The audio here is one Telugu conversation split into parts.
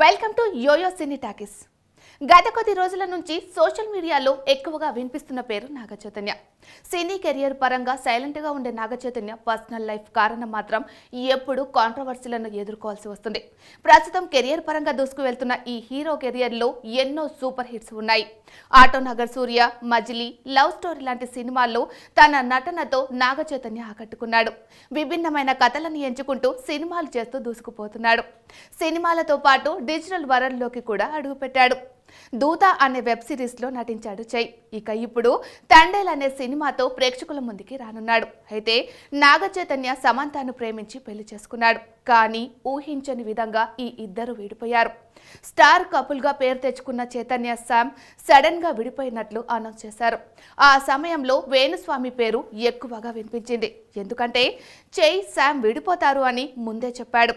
Welcome to Yoyo cine talkies. గత కొద్ది రోజుల నుంచి సోషల్ మీడియాలో ఎక్కువగా వినిపిస్తున్న పేరు నాగచైతన్య. సినీ కెరియర్ పరంగా సైలెంట్ గా ఉండే నాగచైతన్య పర్సనల్ లైఫ్ కారణం మాత్రం ఎప్పుడు కాంట్రవర్సీలను ఎదుర్కోవాల్సి వస్తుంది. ప్రస్తుతం కెరియర్ పరంగా దూసుకు వెళ్తున్న ఈ హీరో కెరియర్ లో ఎన్నో సూపర్ హిట్స్ ఉన్నాయి. ఆటో నగర్ సూర్య, మజిలీ, లవ్ స్టోరీ లాంటి సినిమాల్లో తన నటనతో నాగచైతన్య ఆకట్టుకున్నాడు. విభిన్నమైన కథలను ఎంచుకుంటూ సినిమాలు చేస్తూ దూసుకుపోతున్నాడు. సినిమాలతో పాటు డిజిటల్ వరల్డ్లోకి కూడా అడుగుపెట్టాడు. దూత అనే వెబ్ సిరీస్ లో నటించాడు చై. ఇక ఇప్పుడు తండేల్ అనే సినిమాతో ప్రేక్షకుల ముందుకి రానున్నాడు. అయితే నాగచైతన్య సమంతను ప్రేమించి పెళ్లి చేసుకున్నాడు. కానీ ఊహించని విధంగా ఈ ఇద్దరు విడిపోయారు. స్టార్ కపుల్ గా పేరు తెచ్చుకున్న చైతన్య శామ్ సడన్ గా విడిపోయినట్లు అనౌన్స్ చేశారు. ఆ సమయంలో వేణుస్వామి పేరు ఎక్కువగా వినిపించింది. ఎందుకంటే చై శామ్ విడిపోతారు అని ముందే చెప్పాడు.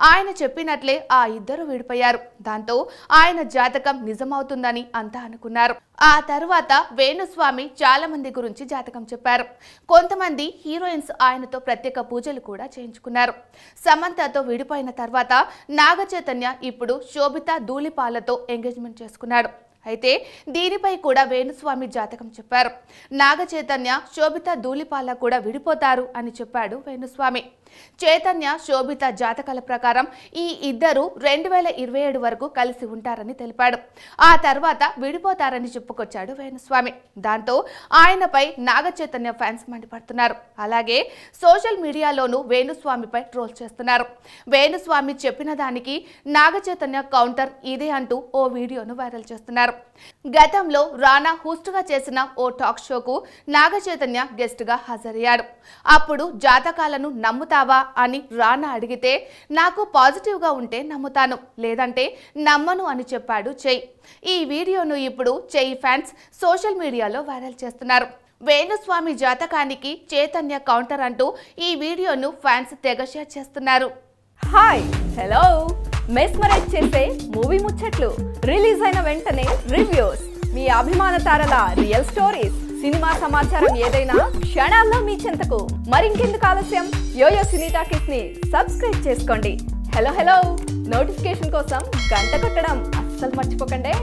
ఆయన చెప్పినట్లే ఆ ఇద్దరు విడిపోయారు. దాంతో ఆయన జాతకం నిజమవుతుందని అంతా అనుకున్నారు. ఆ తర్వాత వేణుస్వామి చాలా మంది గురించి జాతకం చెప్పారు. కొంతమంది హీరోయిన్స్ ఆయనతో ప్రత్యేక పూజలు కూడా చేయించుకున్నారు. సమంతతో విడిపోయిన తర్వాత నాగచైతన్య ఇప్పుడు శోభితా ధూళిపాలతో ఎంగేజ్మెంట్ చేసుకున్నాడు. అయితే దీనిపై కూడా వేణుస్వామి జాతకం చెప్పారు. నాగచైతన్య శోభితా ధూళిపాల కూడా విడిపోతారు అని చెప్పాడు వేణుస్వామి. చైతన్య శోభిత జాతకాల ప్రకారం ఈ ఇద్దరు 2027 వరకు కలిసి ఉంటారని తెలిపాడు. ఆ తర్వాత విడిపోతారని చెప్పుకొచ్చాడు వేణుస్వామి. దాంతో ఆయనపై నాగచైతన్య ఫ్యాన్స్ మండిపడుతున్నారు. అలాగే సోషల్ మీడియాలోనూ వేణుస్వామిపై ట్రోల్ చేస్తున్నారు. వేణుస్వామి చెప్పిన దానికి నాగచైతన్య కౌంటర్ ఇదే అంటూ ఓ వీడియోను వైరల్ చేస్తున్నారు. గతంలో రానా హోస్ట్ గా చేసిన ఓ టాక్ షోకు నాగచైతన్య గెస్ట్ గా హాజరయ్యాడు. అప్పుడు జాతకాలను నమ్ముతావా అని రానా అడిగితే నాకు పాజిటివ్ గా ఉంటే నమ్ముతాను, లేదంటే నమ్మను అని చెప్పాడు చై. ఈ వీడియోను ఇప్పుడు చై ఫ్యాన్స్ సోషల్ మీడియాలో వైరల్ చేస్తున్నారు. వేణుస్వామి జాతకానికి చైతన్య కౌంటర్ అంటూ ఈ వీడియోను ఫ్యాన్స్ తెగ షేర్ చేస్తున్నారు. హాయ్, హలో, మెస్మరైజ్ చేసే మూవీ ముచ్చట్లు, రిలీజ్ అయిన వెంటనే రివ్యూస్, మీ అభిమాన తారల రియల్ స్టోరీస్, సినిమా సమాచారం ఏదైనా క్షణాల్లో మీ చెంతకు. మరింకెందుకు ఆలస్యం, యోయో సినీ టాకీస్ ని సబ్స్క్రైబ్ చేసుకోండి. హలో హలో నోటిఫికేషన్ కోసం గంట కొట్టడం అస్సలు మర్చిపోకండి.